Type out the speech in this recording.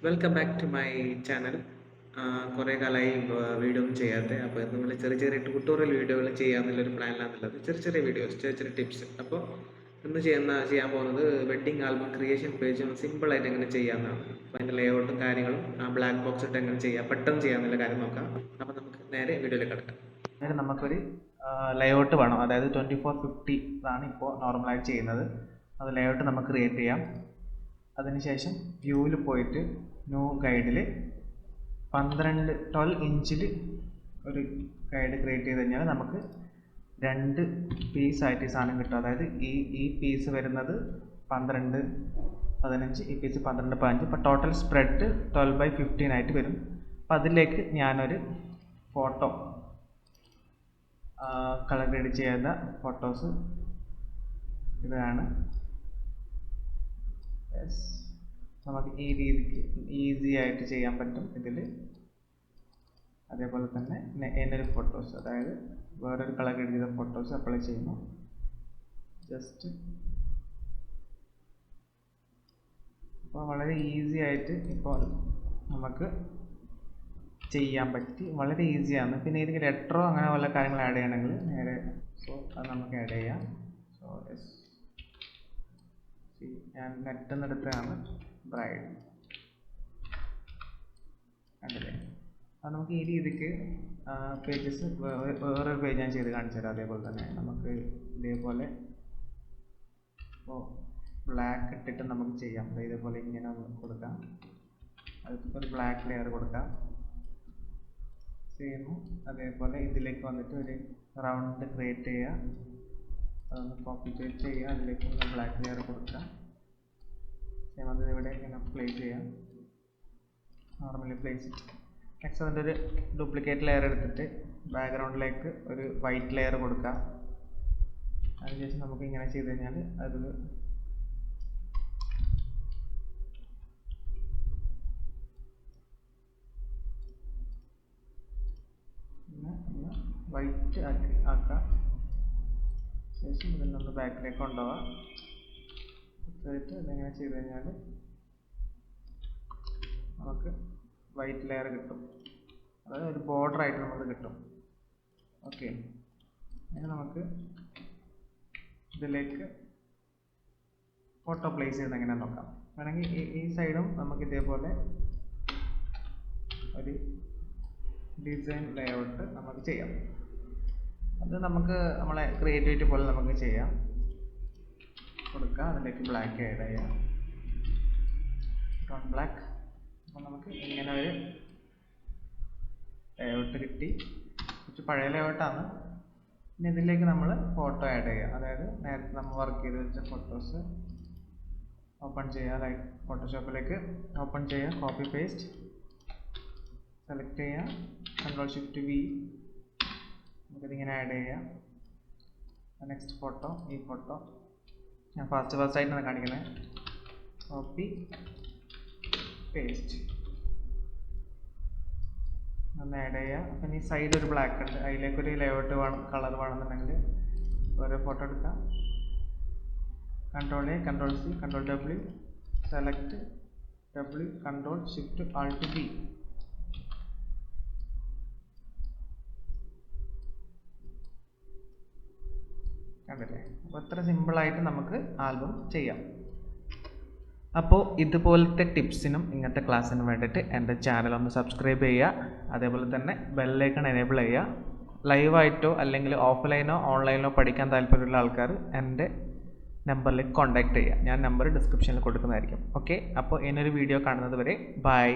Welcome back to my channel. കുറേ കാലമായി video ഒന്നും ചെയ്യാതെ. അപ്പോൾ നമ്മൾ ചെറിയ ചെറിയ ട്യൂട്ടോറിയൽ വീഡിയോകൾ ചെയ്യാമെന്നുള്ളൊരു പ്ലാനിലാണുള്ളത്. ചെറിയ ചെറിയ വീഡിയോസ്, ചെറിയ ചെറിയ ടിപ്സ്. അപ്പോൾ ഇന്ന് ചെയ്യാൻ പോകുന്നത് വെഡ്ഡിങ് ആൽബം ക്രിയേഷൻ പേജ് സിമ്പിളായിട്ട് എങ്ങനെ ചെയ്യാമെന്നാണ്. അപ്പോൾ അതിൻ്റെ ലേഔട്ടും കാര്യങ്ങളും ബ്ലാക്ക് ബോക്സ് ഇട്ട് എങ്ങനെ ചെയ്യാം, പെട്ടെന്ന് ചെയ്യാമെന്നുള്ള കാര്യം നോക്കാം. അപ്പോൾ നമുക്ക് നേരെ വീഡിയോയിലേക്ക് കിടക്കാം. അതായത് നമുക്കൊരു ലേഔട്ട് വേണം. അതായത് 2450 ആണ് ഇപ്പോൾ നോർമലായിട്ട് ചെയ്യുന്നത്. അത് ലേഔട്ട് നമുക്ക് ക്രിയേറ്റ് ചെയ്യാം. അതിനുശേഷം വ്യൂവിൽ പോയിട്ട് ന്യൂ ഗൈഡിൽ 12 ഇഞ്ചിൽ ഒരു ഗൈഡ് ക്രിയേറ്റ് ചെയ്ത് കഴിഞ്ഞാൽ നമുക്ക് 2 പീസായിട്ട് ഈ സാധനം കിട്ടും. അതായത് ഈ പീസ് വരുന്നത് 12-15, ഈ പീസ് 12-15. ഇപ്പോൾ ടോട്ടൽ സ്പ്രെഡ് 12/15 ആയിട്ട് വരും. അപ്പോൾ അതിലേക്ക് ഞാനൊരു ഫോട്ടോ കളർ ഗ്രേഡ് ചെയ്ത ഫോട്ടോസ് ഇതാണ്. നമുക്ക് ഈ രീതിക്ക് ഈസി ആയിട്ട് ചെയ്യാൻ പറ്റും ഇതിൽ. അതേപോലെ തന്നെ എന്നൊരു ഫോട്ടോസ്, അതായത് വേറൊരു കളർ ഗ്രേഡ് ചെയ്ത ഫോട്ടോസ് അപ്ലൈ ചെയ്യുന്നു. ജസ്റ്റ് അപ്പോൾ വളരെ ഈസി ആയിട്ട് ഇപ്പോൾ നമുക്ക് ചെയ്യാൻ പറ്റി. വളരെ ഈസിയാണ്. പിന്നെ ഇതിൽ ലെറ്ററോ അങ്ങനെ വല്ല കാര്യങ്ങൾ ആഡ് ചെയ്യണമെങ്കിൽ നേരെ അത് നമുക്ക് ആഡ് ചെയ്യാം. സോ ഞാൻ നെറ്റെന്നെടുത്താണ് ബ്രൈഡ് കണ്ടില്ലേ. അത് നമുക്ക് ഈ രീതിക്ക് പേജസ് വേറൊരു പേജ് ഞാൻ ചെയ്ത് കാണിച്ചു തരാം. അതേപോലെ തന്നെ നമുക്ക് ഇതേപോലെ ഇപ്പോൾ ബ്ലാക്ക് ഇട്ടിട്ട് നമുക്ക് ചെയ്യാം. ഇതേപോലെ ഇങ്ങനെ കൊടുക്കാം. അതിപ്പോൾ ഒരു ബ്ലാക്ക് ലെയർ കൊടുക്കാം. സെയിം അതേപോലെ ഇതിലേക്ക് വന്നിട്ട് ഒരു റൗണ്ട് ക്രിയേറ്റ് ചെയ്യുക. അതൊന്ന് കോപ്പി പേസ്റ്റ് ചെയ്യുക. അതിലേക്ക് ഒന്ന് ബ്ലാക്ക് ലെയർ കൊടുക്കുക. സെയിം അത് ഇവിടെ ഇങ്ങനെ പ്ലേസ് ചെയ്യാം. Normally place. നെക്സ്റ്റ് അതിൻ്റെ ഒരു ഡ്യൂപ്ലിക്കേറ്റ് ലെയർ എടുത്തിട്ട് ബാക്ക്ഗ്രൗണ്ടിലേക്ക് ഒരു വൈറ്റ് ലെയർ കൊടുക്കുക. അതിനുശേഷം നമുക്ക് ഇങ്ങനെ ചെയ്ത് കഴിഞ്ഞാൽ അത് വൈറ്റ് ആക്കാം. ശേഷം ഇതിനൊന്ന് ബാക്കിലേക്ക് കൊണ്ടുപോകാം. ഇതെങ്ങനെ ചെയ്ത് കഴിഞ്ഞാൽ നമുക്ക് വൈറ്റ് ലെയർ കിട്ടും. അതായത് ഒരു ബോർഡർ ആയിട്ട് നമുക്ക് കിട്ടും. ഓക്കെ, അങ്ങനെ നമുക്ക് ഇതിലേക്ക് ഫോട്ടോ പ്ലേസ് ചെയ്യുന്നത് എങ്ങനെ നോക്കാം. വേണമെങ്കിൽ ഈ സൈഡും നമുക്ക് ഇതേപോലെ ഒരു ഡിസൈൻ ലേഔട്ട് നമുക്ക് ചെയ്യാം. അത് നമുക്ക് നമ്മളെ ക്രിയേറ്റിവിറ്റി പോലെ നമുക്ക് ചെയ്യാം. കൊടുക്കുക. അതിലേക്ക് ബ്ലാക്ക് ആഡ് ചെയ്യാം. Tone black. അപ്പോൾ നമുക്ക് ഇങ്ങനെ ഒരു ലേഔട്ട് കിട്ടി. കുറച്ച് പഴയ ലേഔട്ടാണ്. ഇനി ഇതിലേക്ക് നമ്മൾ ഫോട്ടോ ആഡ് ചെയ്യുക. അതായത് നേരത്തെ നമ്മൾ വർക്ക് ചെയ്ത് വെച്ച ഫോട്ടോസ് ഓപ്പൺ ചെയ്യുക. ലൈക്ക് ഫോട്ടോഷോപ്പിലേക്ക് ഓപ്പൺ ചെയ്യുക. കോപ്പി പേസ്റ്റ് സെലക്ട് ചെയ്യുക. Ctrl+Shift+V. നമുക്കിതിങ്ങനെ ആഡ് ചെയ്യാം. നെക്സ്റ്റ് ഫോട്ടോ, ഈ ഫോട്ടോ ഞാൻ ഫസ്റ്റ് ആയിട്ടാണ് കാണിക്കുന്നത്. കോപ്പി പേസ്റ്റ് ഒന്ന് ആഡ് ചെയ്യുക. അപ്പം ഈ സൈഡ് ഒരു ബ്ലാക്ക് ഉണ്ട്. അതിലേക്കൊരു ലേഔട്ട് കളർ വേണമെന്നുണ്ടെങ്കിൽ വേറെ ഫോട്ടോ എടുക്കാം. Ctrl+A, Ctrl+C, Ctrl+W, select W, Ctrl+Shift+Alt+V. കണ്ടില്ലേ. അപ്പോൾ ഇത്ര സിമ്പിളായിട്ട് നമുക്ക് ആൽബം ചെയ്യാം. അപ്പോൾ ഇതുപോലത്തെ ടിപ്സിനും ഇങ്ങനത്തെ ക്ലാസ്സിനും വേണ്ടിയിട്ട് എൻ്റെ ചാനൽ ഒന്ന് സബ്സ്ക്രൈബ് ചെയ്യുക. അതേപോലെ തന്നെ ബെല്ലൈക്കൺ എനേബിൾ ചെയ്യുക. ലൈവായിട്ടോ അല്ലെങ്കിൽ ഓഫ്ലൈനോ ഓൺലൈനിലോ പഠിക്കാൻ താല്പര്യമുള്ള ആൾക്കാർ എൻ്റെ നമ്പറിലേക്ക് കോൺടാക്റ്റ് ചെയ്യുക. ഞാൻ നമ്പർ ഡിസ്ക്രിപ്ഷനിൽ കൊടുക്കുന്നതായിരിക്കും. ഓക്കെ, അപ്പോൾ ഇനിയൊരു വീഡിയോ കാണുന്നത് വരെ ബൈ.